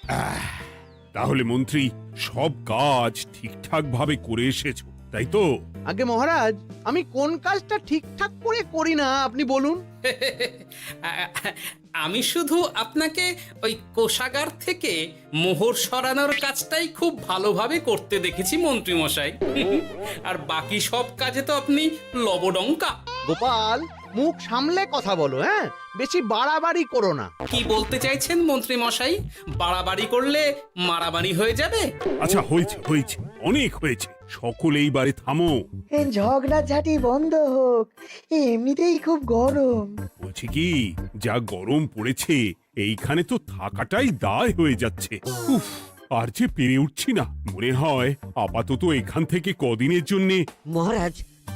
আহ, তাহলে মন্ত্রী সব কাজ ঠিকঠাক ভাবে করে এসেছো, তাই তো? আগে মহারাজ, আমি কোন কাজটা ঠিকঠাক করে করি না আপনি বলুন। আমি শুধু আপনাকে ওই কোষাগার থেকে মোহর সরানোর কাজটাই খুব ভালোভাবে করতে দেখেছি মন্ত্রী মশাই। আর বাকি সব কাজে তো আপনি লবডঙ্কা। গোপাল, মুখ সামলে কথা বলো, হ্যাঁ? বেশি বাড়াবাড়ি করো না। কি বলতে চাইছেন মন্ত্রী মশাই? বাড়াবাড়ি করলে মারামারি হয়ে যাবে? আচ্ছা, হয়েছে হয়েছে, অনেক হয়েছে, সকলে এইবারে থামো। ঝগড়াঝাটি বন্ধ হোক, এমনিতেই খুব গরম। বলছি কি, যা গরম পড়েছে এইখানে তো থাকাটাই দায় হয়ে যাচ্ছে। উফ, আর যে পেরে উঠছি না। মনে হয় আপাতত এখান থেকে কদিনের জন্যে। মহারাজ,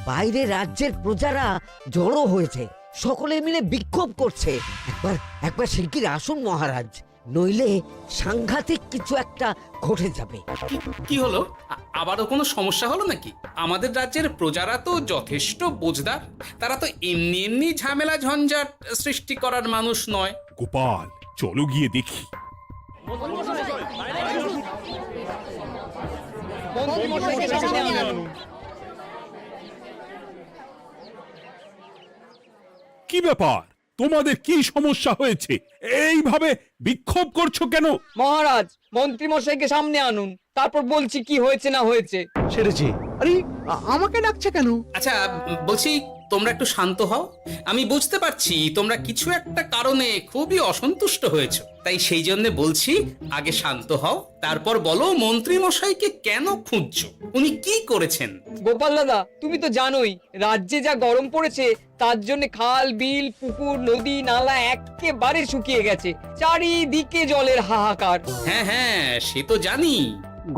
বাইরে রাজ্যের প্রজারা জড়ো হয়েছে, সকলে মিলে বিক্ষোভ করছে। একবার একবার শিগগির আসুন মহারাজ, নইলে সাংঘাতিক কিছু একটা ঘটে যাবে। কি হলো? আবারও কোনো সমস্যা হলো নাকি? আমাদের রাজ্যের প্রজারা তো যথেষ্ট বোঝদার, তারা তো এমনি এমনি ঝামেলা ঝঞ্ঝাট সৃষ্টি করার মানুষ নয়। গোপাল, চলো গিয়ে দেখি। কি ব্যাপার, তোমাদের কি সমস্যা হয়েছে? এইভাবে বিক্ষোভ করছো কেন? মহারাজ, মন্ত্রী মশাইকে সামনে আনুন, তারপর বলছি কি হয়েছে না হয়েছে। সেরেছে। আরে, আমাকে ডাকছে কেন? আচ্ছা, বলছি তোমরা একটু শান্ত হও। আমি বুঝতে পারছি তোমরা কিছু একটা কারণে খুবই অসন্তুষ্ট হয়েছো, তাই সেই জন্য বলছি আগে শান্ত হও, তারপর বলো মন্ত্রী মশাইকে কেন খুঁজছো, উনি কি করেছেন? গোপাল দাদা, তুমি তো জানোই রাজ্যে যা গরম পড়েছে, তার জন্য খাল বিল পুকুর নদী নালা একেবারে শুকিয়ে গেছে, চারিদিকে জলের হাহাকার। হ্যাঁ হ্যাঁ, সে তো জানি।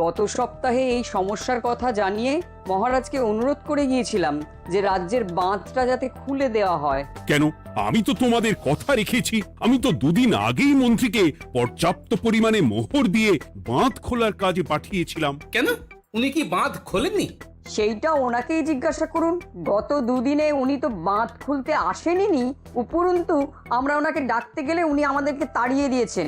গত সপ্তাহে এই সমস্যার কথা জানিয়ে মহারাজকে অনুরোধ করে গিয়েছিলাম যে রাজ্যের বাঁধটা যাতে খুলে দেওয়া হয়। কেন? আমি তো তোমাদের কথা রেখেছি। আমি তো দুদিন আগেই মন্ত্রীকে পর্যাপ্ত পরিমাণে মোহর দিয়ে বাঁধ খোলার কাজে পাঠিয়েছিলাম। কেন, উনি কি বাঁধ খোলেননি? সেইটা ওনাকেই জিজ্ঞাসা করুন। গত দুদিনে উনি তো বাঁধ খুলতে আসেনি, উপরন্তু আমরা ওনাকে ডাকতে গেলে উনি আমাদেরকে তাড়িয়ে দিয়েছেন।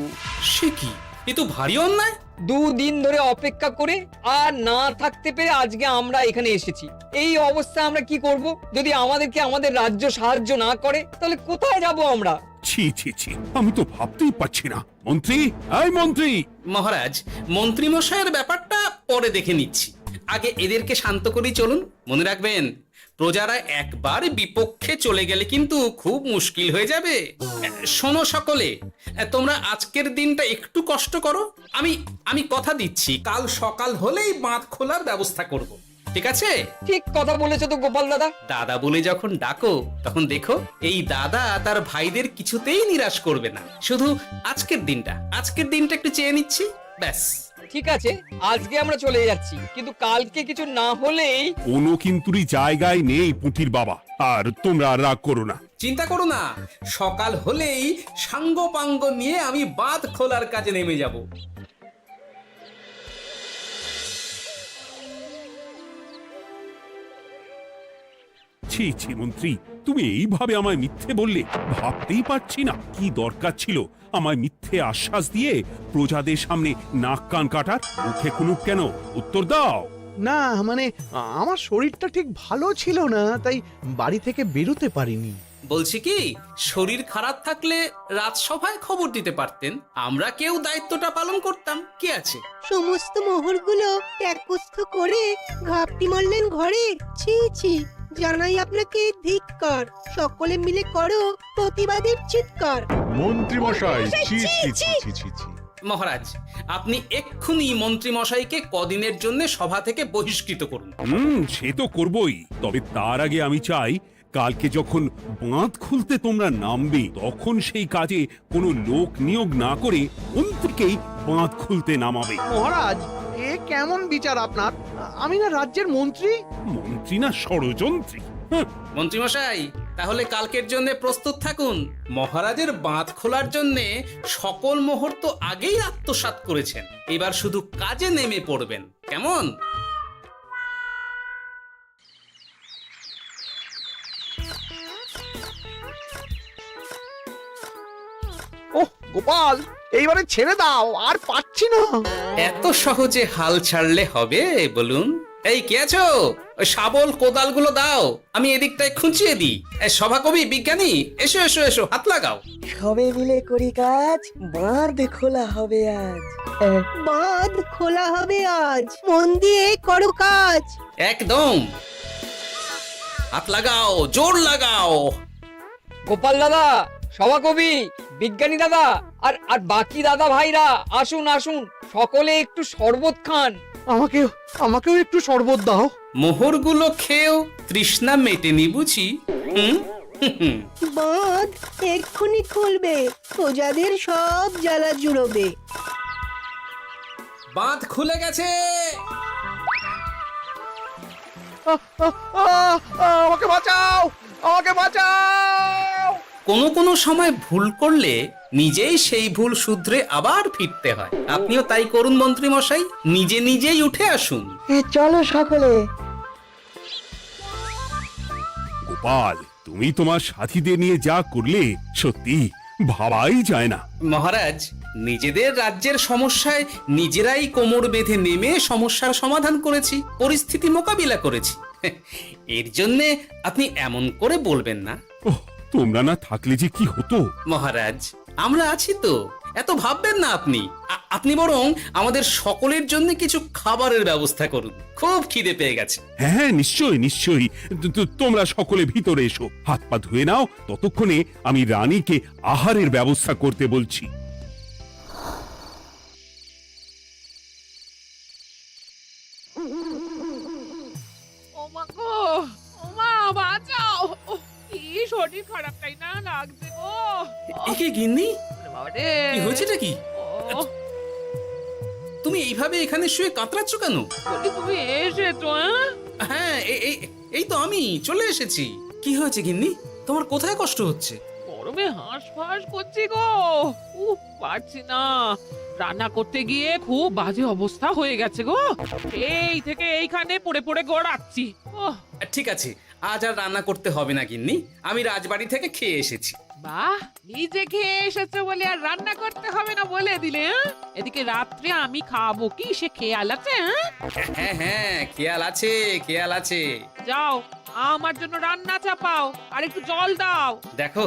সে কি, এ তো ভারী অন্যায়। দুদিন ধরে অপেক্ষা করে আর না থাকতে পেরে আজকে আমরা এখানে এসেছি। এই অবস্থা আমরা কি করব? যদি আমাদেরকে আমাদের রাজ্য সাহায্য না করে তাহলে কোথায় যাব আমরা? ছি ছি ছি, আমি তো ভাবতেই পারছি না। মন্ত্রী, এই মন্ত্রী! মহারাজ, মন্ত্রী মশাইয়ের ব্যাপারটা পরে দেখে নিচ্ছি, আগে এদেরকে শান্ত করেই চলুন। মনে রাখবেন, প্রজারা একবার বিপক্ষে চলে গেলে কিন্তু খুব মুশকিল হয়ে যাবে। শোনো সকলে, তোমরা আজকের দিনটা একটু কষ্ট করো। আমি কথা দিচ্ছি, কাল সকাল হলেই বাঁধ খোলার ব্যবস্থা করব, ঠিক আছে? ঠিক কথা বলেছো তো গোপাল দাদা। দাদা বলে যখন ডাকো, তখন দেখো এই দাদা তার ভাইদের কিছুতেই নিরাশ করবে না। শুধু আজকের দিনটা একটু চেয়ে নিচ্ছি, ব্যাস। ঠিক আছে, আজকে আমরা চলে যাচ্ছি, কিন্তু কালকে কিছু না হলেই। কোনো কিন্তুরই জায়গায় নেই পুঁটির বাবা। আর তোমরা আর রাগ করো না। চিন্তা করো না, সকাল হলেই সাঙ্গ পাঙ্গ নিয়ে আমি বাঁধ খোলার কাজে নেমে যাব। ছি ছি মন্ত্রী, তুমি এইভাবে আমায় মিথ্যে বললে। ভাবতেই পারছি না কি দরকার ছিল আমায় মিথ্যে আশ্বাস দিয়ে প্রজাদের সামনে নাক কান কাটার। মুখে কুলুপ কেন? উত্তর দাও। না মানে, আমার শরীরটা ঠিক ভালো ছিল না, তাই বাড়ি থেকে বেরোতে পারিনি। বলছি কি, শরীর খারাপ থাকলে রাজসভায় খবর দিতে পারতেন, আমরা কেউ দায়িত্বটা পালন করতাম, কি আছে? সমস্ত মোহরগুলো ত্যাগস্থ করে ঘাপটি মারলেন ঘরে। ছি ছি, জানাই আপনাকে ধিক্কার। সকলে মিলে করো প্রতিবাদের চিৎকার। মন্ত্রী মশাই, ছি ছি ছি ছি ছি ছি। মহারাজ, আপনি এক্ষুনি মন্ত্রী মশাইকে কদিনের জন্য সভা থেকে বহিষ্কৃত করুন। সে তো করবই, তবে তার আগে আমি চাই কালকে যখন বাঁধ খুলতে তোমরা নামবে, তখন সেই কাজে কোনো লোক নিয়োগ না করে মন্ত্রীকেই বাঁধ খুলতে নামাবে। মহারাজ, এ কেমন বিচার আপনার? আমি না রাজ্যের মন্ত্রী। মন্ত্রী না ষড়যন্ত্রী। হ্যাঁ, মন্ত্রী মশাই, তাহলে কালকের জন্য প্রস্তুত থাকুন। মহারাজের বাঁধ খোলার জন্য সকল মোহর তো আগেই আত্মসাৎ করেছেন, এবার শুধু কাজে নেমে পড়বেন, কেমন? ওহ গোপাল, এইবারে ছেড়ে দাও, আর পাচ্ছি না। এত সহজে হাল ছাড়লে হবে বলুন? এই কে আছো? ওই শাবল কোদালগুলো দাও, আমি এদিকটায় খুঁচিয়ে দিই। এই সভাকবি, বিজ্ঞানী, এসো এসো এসো, হাত লাগাও। সবে মিলে করি কাজ, বাঁধ খোলা হবে আজ। বাঁধ খোলা হবে আজ, মন দিয়ে করো কাজ। একদম, হাত লাগাও, জোর লাগাও। গোপাল দাদা, সভাকবি, বিজ্ঞানী দাদা আর আর বাকি দাদা ভাইরা আসুন আসুন, সকলে একটু শরবত খান। আমাকেও একটু শরবত দাও। মোহরগুলো খেয়েও তৃষ্ণা মেটেনি বুঝি? হুম হুম। বাঁধ এক্ষুনি খুলবে, প্রজাদের সব জ্বালা জুড়বে। বাঁধ খুলে গেছে। আমাকে বাঁচাও, আমাকে বাঁচাও। কোনো সময় ভুল করলে নিজেই সেই ভুল শুধরে আবার ফিরতে হয়। আপনিও তাই করুন মন্ত্রী মশাই, নিজে নিজেই উঠে আসুন। চলো সকলে। গোপাল, তুমি তোমার সাথীদের নিয়ে যা করলে সত্যি ভাবাই যায় না। মহারাজ, নিজেদের রাজ্যের সমস্যায় নিজেরাই কোমর বেঁধে নেমে সমস্যার সমাধান করেছি, পরিস্থিতি মোকাবিলা করেছি। এর জন্যে আপনি এমন করে বলবেন না। ওহ, তোমরা না থাকলে যে কি হতো। মহারাজ, আমরা আছি তো, এত ভাববেন না আপনি। আপনি বরং আমাদের সকলের জন্য কিছু খাবারের ব্যবস্থা করুন, খুব খিদে পেয়ে গেছে। হ্যাঁ, নিশ্চয়ই নিশ্চয়ই। তোমরা সকলে ভিতরে এসো, হাত পা ধুয়ে নাও। ততক্ষণে আমি রানীকে আহারের ব্যবস্থা করতে বলছি। ওমা গো, ওমা বাঁচাও, কি শরীর খারাপ, তাই না লাগছে গো। একে গিন্নি, বাবারে, কি হয়েছেটা কি? ও, তুমি এইভাবে এখানে শুয়ে কাতরাচ্ছ কেন? বলি তুমি এসেছো? হ্যাঁ, এই তো আমি চলে এসেছি। কি হয়েছে গিন্নি? তোমার কোথায় কষ্ট হচ্ছে? গরমে হাঁসফাঁস করছি গো, পারছি না। রান্না করতে গিয়ে খুব বাজে অবস্থা হয়ে গেছে গো, এই থেকে এইখানে পড়ে পড়ে গড়াচ্ছি। ওহ, ঠিক আছে, আজ আর রান্না করতে হবে না গিন্নি, আমি রাজবাড়ি থেকে খেয়ে এসেছি। বাহ, নিজে খেয়ে এসেছো বলে আর রান্না করতে হবে না বলে দিলে? এদিকে রাত্রে আমি খাবো কি, সে খেয়াল আছে? হ্যাঁ হ্যাঁ, খেয়াল আছে, খেয়াল আছে। যাও, আমার জন্য রান্না চাপাও আর একটু জল দাও। দেখো,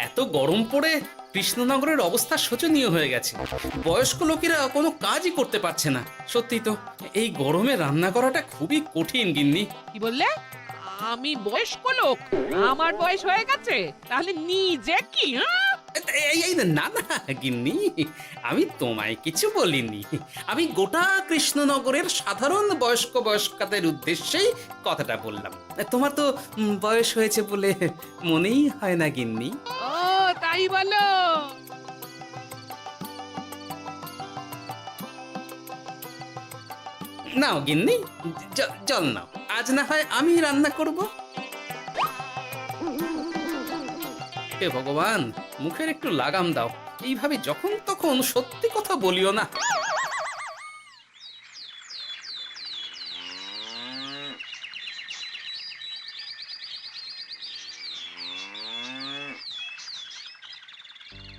এত গরম পড়ে কৃষ্ণনগরের অবস্থা শোচনীয় হয়ে গেছে। বয়স্ক লোকেরা কোনো কাজই করতে পারছে না। সত্যি তো, এই গরমে রান্না করাটা খুবই কঠিন গিন্নি। কি বললে? আমি বয়স্ক লোক? আমার বয়স হয়ে গেছে, তাহলে নিজে কি? এই না না গিন্নি, আমি তোমায় কিছু বলিনি। আমি গোটা কৃষ্ণনগরের সাধারণ বয়স্কাদের উদ্দেশ্যেই কথাটা বললাম। তোমার তো বয়স হয়েছে বলে মনেই হয় না গিন্নি। ও তাই বলো? নাও গিন্নি, জল নাও। আজ না হয় আমি রান্না করব। হে ভগবান, মুখের একটু লাগাম দাও। এইভাবে যখন তখন সত্যি কথা বলিও না।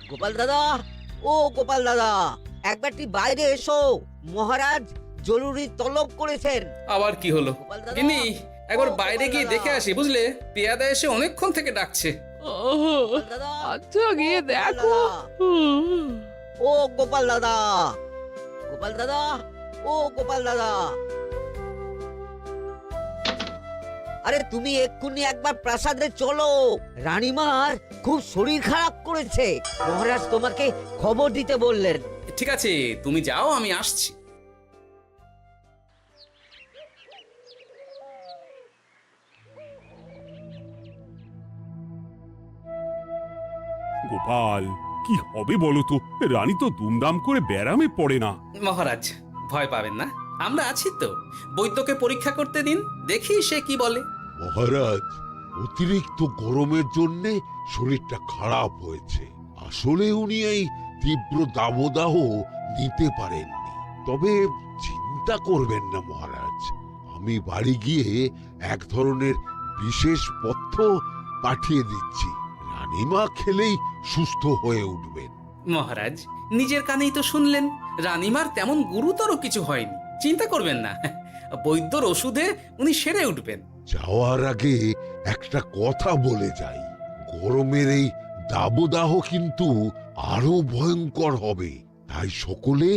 গোপাল দাদা, ও গোপাল দাদা, একবারটি বাইরে এসো। মহারাজ জরুরি তলব করেছেন। আবার কি হলো? গোপাল দাদা, গিন্নি, একবার ও বাইরে গোপাল গিয়ে দাদা। দেখে আসি, বুঝলে? পেয়াদা এসে অনেকক্ষণ থেকে ডাকছে। ও, গোপাল দাদা, আচ্ছা গিয়ে গোপাল দেখো। দাদা, ও গোপাল দাদা, গোপাল দাদা, ও গোপাল দাদা। আরে তুমি এক্ষুনি একবার প্রাসাদে চলো, রানীমার খুব শরীর খারাপ করেছে। মহারাজ তোমাকে খবর দিতে বললেন। ঠিক আছে, তুমি যাও, আমি আসছি। গোপাল, কি হবে বলো তো? রানী তো দুমদাম করে ব্যারামে পড়ে না। মহারাজ, ভয় পাবেন না, আমরা আছি তো। বৈদ্যকে পরীক্ষা করতে দিন, দেখি সে কি বলে। মহারাজ, অতিরিক্ত গরমের জন্য শরীরটা খারাপ হয়েছে। আসলে উনি এই তীব্র দাবদাহ নিতে পারেননি। তবে চিন্তা করবেন না মহারাজ, আমি বাড়ি গিয়ে এক ধরনের বিশেষ পথ্য পাঠিয়ে দিচ্ছি। রানীমা খেলেই সুস্থ হয়ে উঠবেন। মহারাজ নিজের কানেই তো শুনলেন, রানীমার তেমন গুরুতর কিছু হয়নি, চিন্তা করবেন না। বৈদ্যর ওষুধে উনি সেরে উঠবেন। যাওয়ার আগে একটা কথা বলে যাই, গরমের এই দাবদাহ কিন্তু আরো ভয়ঙ্কর হবে, তাই সকলে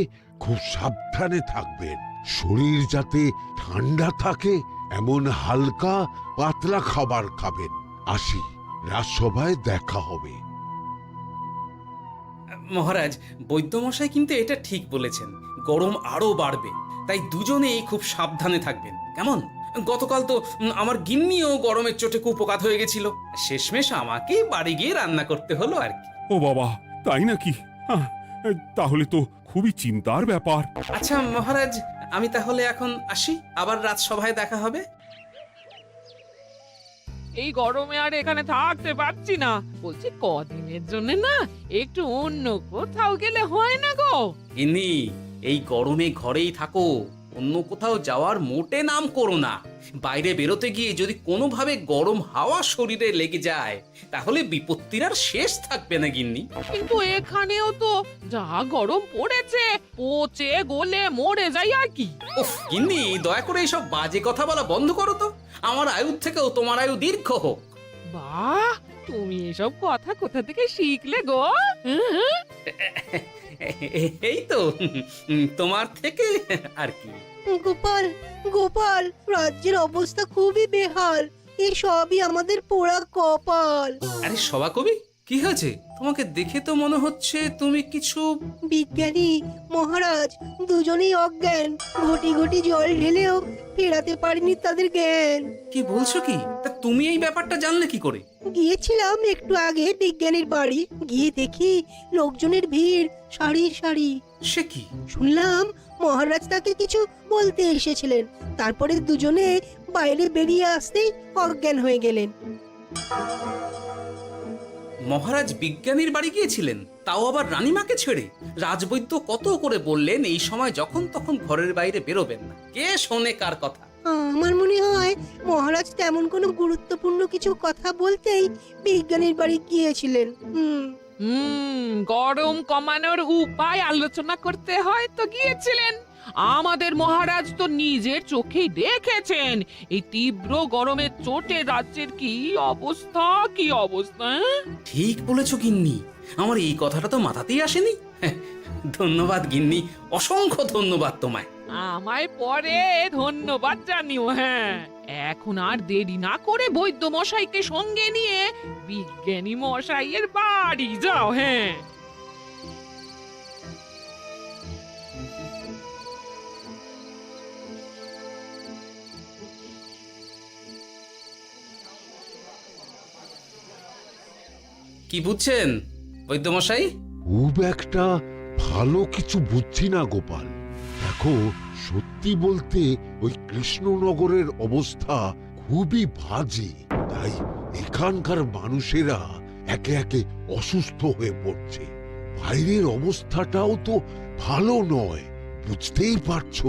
খুব সাবধানে থাকবেন। শরীর যাতে ঠান্ডা থাকে এমন হালকা পাতলা খাবার খাবেন। আসি, রাজসভায় দেখা হবে। মহারাজ, বৈদ্যমশাই কিন্তু এটা ঠিক বলেছেন, গরম আরো বাড়বে, তাই দুজনেই খুব সাবধানে থাকবেন, কেমন? গতকাল তো আমার গিন্নিও গরমের চোটে কুপোকাত হয়ে গেছিল, শেষমেশ আমাকে বাড়ি গিয়ে রান্না করতে হলো আর কি। ও বাবা, তাই নাকি? তাহলে তো খুবই চিন্তার ব্যাপার। আচ্ছা মহারাজ, আমি তাহলে এখন আসি, আবার রাজসভায় দেখা হবে। এই গরমে আর এখানে থাকতে পারছি না, বলছি কদিনের জন্য না একটু অন্য কোথাও গেলে হয় না গো? গিন্নি, এই গরমে ঘরেই থাকো, অন্য কোথাও যাওয়ার মোটে নাম করো না। বাইরে বেরোতে গিয়ে যদি কোনোভাবে গরম হাওয়া শরীরে লেগে যায় তাহলে বিপত্তির আর শেষ থাকবে না গিন্নি। কিন্তু এখানেও তো যা গরম পড়েছে, পচে গলে মরে যাই আর কি। উফ গিন্নি, দয়া করে এইসব বাজে কথা বলা বন্ধ করো তো, আমার আয়ুর থেকেও তোমার আয়ু দীর্ঘ হোক। বাহ, তুমি এসব কথা কোথা থেকে শিখলে গো? হুম? এই তো তোমার থেকে আর কি। গোপাল, গোপাল, রাজ্যের অবস্থা খুবই বেহাল। এই সবই আমাদের পোড়া কপাল। আরে সভা কবি, কি হয়েছে? তোমাকে দেখে তো মনে হচ্ছে তুমি কিছু... বিজ্ঞানী মহারাজ দুজনেই অজ্ঞান, ঘটি ঘটি জল ঢেলেও ফেরাতে পারেনি তাদের জ্ঞান। কি বলছো কি? তা তুমি এই ব্যাপারটা জানলে কি করে? গিয়েছিলাম একটু আগে বিজ্ঞানীর বাড়ি, গিয়ে দেখি লোকজনের ভিড় সারি সারি। সে কি? শুনলাম মহারাজ তাকে কিছু বলতে এসেছিলেন, তারপরে দুজনে বাইরে বেরিয়ে আসতেই অজ্ঞান হয়ে গেলেন। মহারাজ বিজ্ঞানীর বাড়ি গিয়েছিলেন, তাও আবার রানীমাকে ছেড়ে? রাজবৈদ্য কত করে বললেন এই সময় যখন তখন ঘরের বাইরে বেরোবেন না, কে শোনে কার কথা? আমার মনে হয় মহারাজ তেমন কোনো গুরুত্বপূর্ণ কিছু কথা বলতেই বিজ্ঞানীর বাড়ি গিয়েছিলেন। গরম কমানোর উপায় আলোচনা করতে হয় তো গিয়েছিলেন। আমাদের মহারাজ তো নিজের চোখেই দেখেছেন এই তীব্র গরমের চোটে রাজ্যের কি অবস্থা, কি অবস্থা। ঠিক বলেছো গিন্নি, আমার এই কথাটা তো মাথাতেই আসেনি। ধন্যবাদ গিন্নি, অসংখ্য ধন্যবাদ তোমায়। আমায় পরে ধন্যবাদ জানিও। হ্যাঁ, এখন আর দেরি না করে বৈদ্য মশাইকে সঙ্গে নিয়ে বিজ্ঞানী মশাইয়ের বাড়ি যাও। হ্যাঁ, কি বুঝছেন বৈদ্যমশাই? খুব একটা ভালো কিছু বুঝছি না গোপাল। দেখো, সত্যি বলতে ওই কৃষ্ণনগরের অবস্থা খুবই বাজে, তাই এখানকার মানুষেরা একে একে অসুস্থ হয়ে পড়ছে। বাইরের অবস্থাটাও তো ভালো নয়, বুঝতেই পারছো।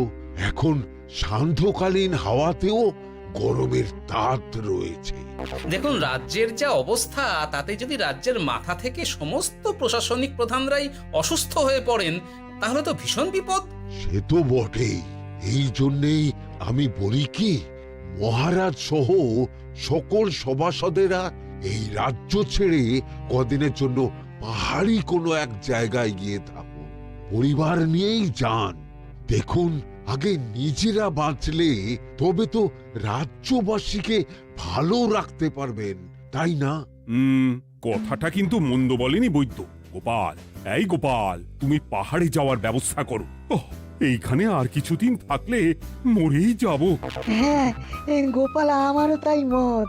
এখন সান্ধ্যকালীন হাওয়াতেও গরমের তাত রয়েছে। দেখুন, রাজ্যের যা অবস্থা তাতে যদি রাজ্যের মাথা থেকে সমস্ত প্রশাসনিক প্রধানরাই অসুস্থ হয়ে পড়েন তাহলে তো ভীষণ বিপদ। সে তো বটেই, এই জন্যেই আমি বলি কি, মহারাজ সহ সকল সভাসদেরা এই রাজ্য ছেড়ে কদিনের জন্য পাহাড়ি কোনো এক জায়গায় গিয়ে থাকুন, পরিবার নিয়েই যান। দেখুন, আগে নিজেরা বাঁচলে তবে তো রাজ্যবাসীকে ভালো রাখতে পারবেন, তাই না? কথাটা কিন্তু মন্দ বলেনি বৈদ্য। গোপাল, এই গোপাল, তুমি পাহাড়ে যাওয়ার ব্যবস্থা করো। এইখানে আর কিছুদিন থাকলে মরেই যাব। হ্যাঁ গোপাল, আমারও তাই মত।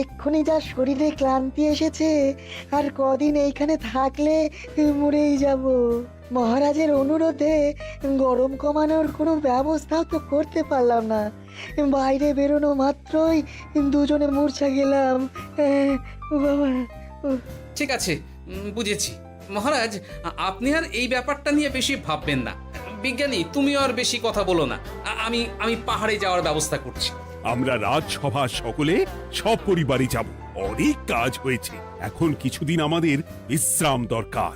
এক্ষুনি যা শরীরে ক্লান্তি এসেছে, আর কদিন এইখানে থাকলে মরেই যাব। মহারাজের অনুরোধে গরম কমানোর কোনো ব্যবস্থাও তো করতে পারলাম না, বাইরে বেরোনো মাত্রই দুজনে মূর্ছা গেলাম। বাবা, ঠিক আছে, বুঝেছি। মহারাজ, আপনি আর এই ব্যাপারটা নিয়ে বেশি ভাববেন না। বিজ্ঞানী, তুমি আর বেশি কথা বলো না, আমি পাহাড়ে যাওয়ার ব্যবস্থা করছি। আমরা রাজসভা সকলে সপরিবারে যাব। অনেক কাজ হয়েছে, এখন কিছুদিন আমাদের বিশ্রাম দরকার।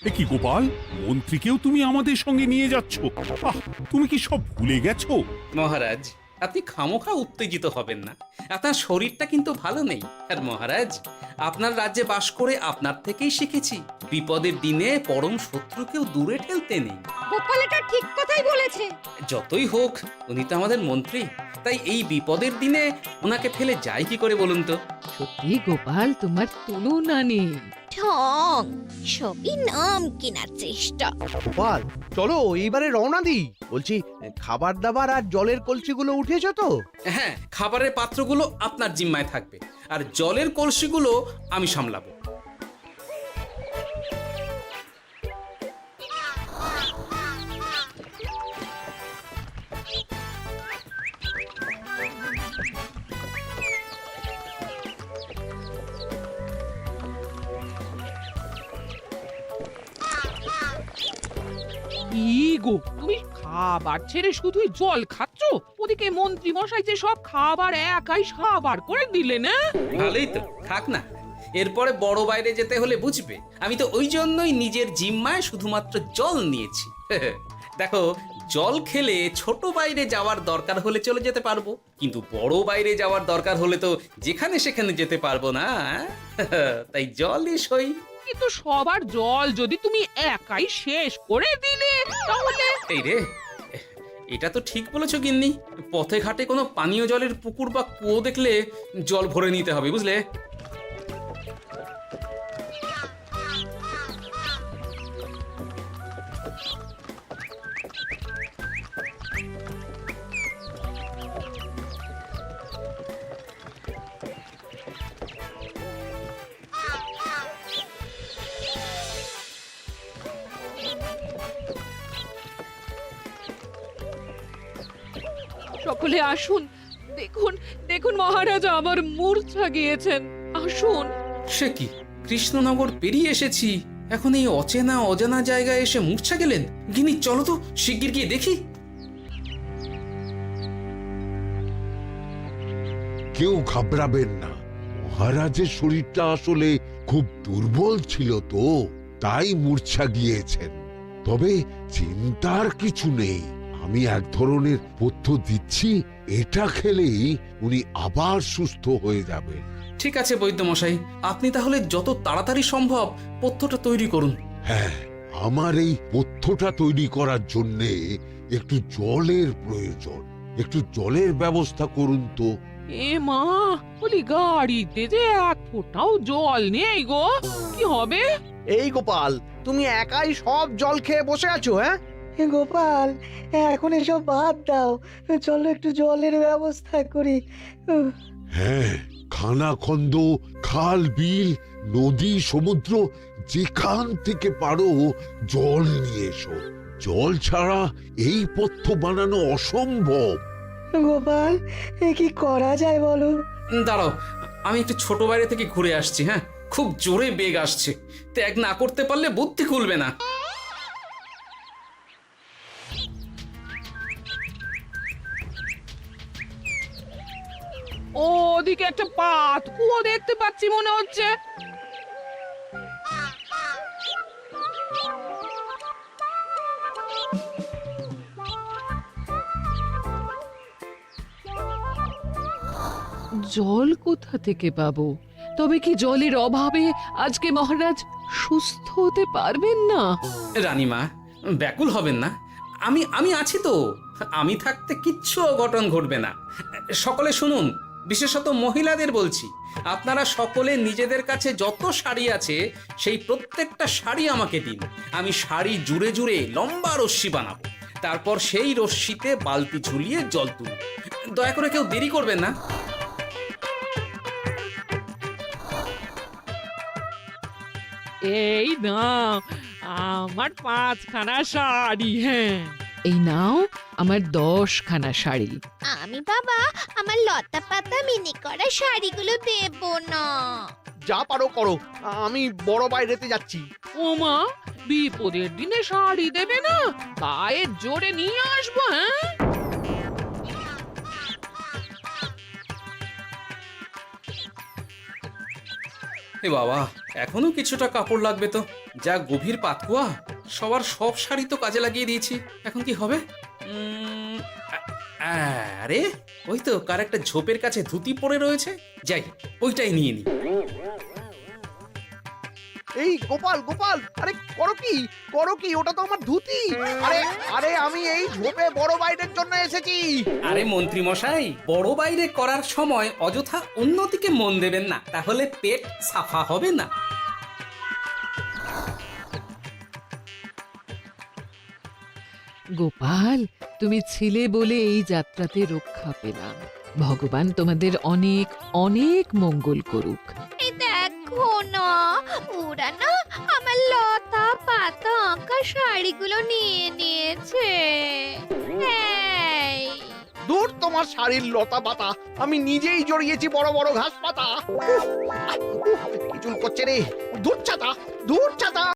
এ কি গোপাল, মন্ত্রীকেও তুমি আমাদের সঙ্গে নিয়ে যাচ্ছ? আহ, তুমি কি সব ভুলে গেছো? মহারাজ, আপনি খামোখা উত্তেজিত হবেন না। আপনার শরীরটা কিন্তু ভালো নেই। আর মহারাজ, আপনার রাজ্যে বাস করে আপনার থেকেই শিখেছি বিপদের দিনে পরম শত্রুকেও দূরে ঠেলতে নেই। গোপাল এটা ঠিক কথাই বলেছে। যতই হোক, উনি তো আমাদের মন্ত্রী, তাই এই বিপদের দিনে ওনাকে ফেলে যায় কি করে বলুন তো? সত্যি গোপাল, তোমার তুলনা নেই। ঠং, সবই নাম কেনার চেষ্টা। গোপাল, চলো এইবারে রওনা দিই। বলছি, খাবার দাবার আর জলের কলসিগুলো উঠেছ তো? হ্যাঁ, খাবারের পাত্রগুলো আপনার জিম্মায় থাকবে, আর জলের কলসিগুলো আমি সামলাবো। কি গো, তুমি খাবার ছেড়ে শুধুই জল খাচ্ছ? ওদিকে মন্ত্রী মশাই যে সব খাবার একাই সাবার করে দিলে না? ভালোই তো, থাক না। এরপরে বড় বাইরে যেতে হলে বুঝবে। আমি তো ওই জন্যই নিজের জিম্মায় শুধুমাত্র জল নিয়েছি। দেখো, জল খেলে ছোট বাইরে যাওয়ার দরকার হলে চলে যেতে পারবো, কিন্তু বড় বাইরে যাওয়ার দরকার হলে তো যেখানে সেখানে যেতে পারবো না। তাই জলই সই। কিন্তু সবার জল যদি তুমি একাই শেষ করে দিলে তাহলে? এই রে, এটা তো ঠিক বলেছো গিন্নি। পথে ঘাটে কোনো পানীয় জলের পুকুর বা কুয়ো দেখলে জল ভরে নিতে হবে, বুঝলে? সকলে আসুন, দেখুন দেখুন, মহারাজ আবার মূর্ছা গিয়েছেন। আসুন। সে কি, কৃষ্ণনগর পেরিয়ে এসেছি, এখন এই অচেনা অজানা জায়গায় এসে মূর্ছা গেলেন? গিনি, চলো তো শিগগির গিয়ে দেখি। কেউ ঘাবড়াবেন না, মহারাজের শরীরটা আসলে খুব দুর্বল ছিল তো, তাই মূর্ছা গিয়েছেন। তবে চিন্তার কিছু নেই, আমি এক ধরনের পথ্য দিচ্ছি, এটা খেলেই উনি আবার সুস্থ হয়ে যাবেন। ঠিক আছে বৈদ্য মশাই, আপনি তাহলে যত তাড়াতাড়ি সম্ভব পথ্যটা তৈরি করুন। হ্যাঁ, আমার এই পথ্যটা তৈরি করার জন্যে একটু জলের প্রয়োজন। একটু জলের ব্যবস্থা করুন তো। এ মা, বলি গাড়িতে যে এক ফোঁটাও জল নেই গো, কি হবে? এই গোপাল, তুমি একাই সব জল খেয়ে বসে আছো? হ্যাঁ গোপাল, এখন এসব বাদ দাও, চলো একটু জলের ব্যবস্থা করি। হ্যাঁ, খানাখন্দ, খাল, বিল, নদী, সমুদ্র, যেখান থেকে পারো জল নিয়ে এসো। জল ছাড়া এই পথ্য বানানো অসম্ভব। গোপাল, এ কি করা যায় বলো? দাঁড়াও, আমি একটু ছোট বাইরে থেকে ঘুরে আসছি। হ্যাঁ, খুব জোরে বেগ আসছে, ত্যাগ না করতে পারলে বুদ্ধি খুলবে না। ওদিকে একটা পাত কুয়ো দেখতে পাচ্ছি মনে হচ্ছে। জল কোথা থেকে পাবো? তবে কি জলের অভাবে আজকে মহারাজ সুস্থ হতে পারবেন না? রানীমা, ব্যাকুল হবেন না, আমি আমি আছি তো। আমি থাকতে কিচ্ছু অঘটন ঘটবে না। সকলে শুনুন, বিশেষত মহিলাদের বলছি, আপনারা সকলে নিজেদের কাছে যত শাড়ি আছে সেই প্রত্যেকটা শাড়ি আমাকে দিন। আমি শাড়ি জুড়ে জুড়ে লম্বা রশ্মি বানাবো, তারপর সেই রশ্মিতে বালতি ঝুলিয়ে জল তুলব। দয়া করে কেউ দেরি করবেন না। এই নাও আমার 5খানা শাড়ি। হ্যাঁ, এই নাও আমার 10খানা শাড়ি। আমি বাবা আমার লতা পাতা মিনি করা শাড়িগুলো দেব না। যা পারো করো, আমি বড় বাইরেতে যাচ্ছি। ওমা, বিপদের দিনে শাড়ি দেবে না? গায়ের জোরে নিয়ে আসবো। হ্যাঁ, এ বাবা, এখনো কিছুটা কাপড় লাগবে তো। যা গভীর পাতকুয়া, সবার সব শাড়ি তো কাজে লাগিয়ে দিয়েছি, এখন কি হবে? আরে ওই তো কার একটা ঝোপের কাছে ধুতি পড়ে রয়েছে, যাই ওইটাই নিয়ে নি। এই গোপাল গোপাল, আরে করো কি ওটা তো আমার ধুতি। আরে আরে আমি এই ঝোপে বড় বাইরের জন্য এসেছি। আরে মন্ত্রী মশাই, বড় বাইরে করার সময় অযথা অন্যদিকে মন দেবেন না, তাহলে পেট সাফা হবে না। গোপাল, তুমি ছিলে বলে এই যাত্রাতে রক্ষা পেলাম। ভগবান তোমাদের অনেক অনেক মঙ্গল করুক। এই দেখো না, ওরা না আমার লতা পাতা আঁকা শাড়িগুলো নিয়ে নিয়েছে। এই, দূর তোমার শাড়ির লতা পাতা, আমি নিজেই জড়িয়েছি বড় বড় ঘাস পাতা। কিছু করছে রে, দূর ছাতা।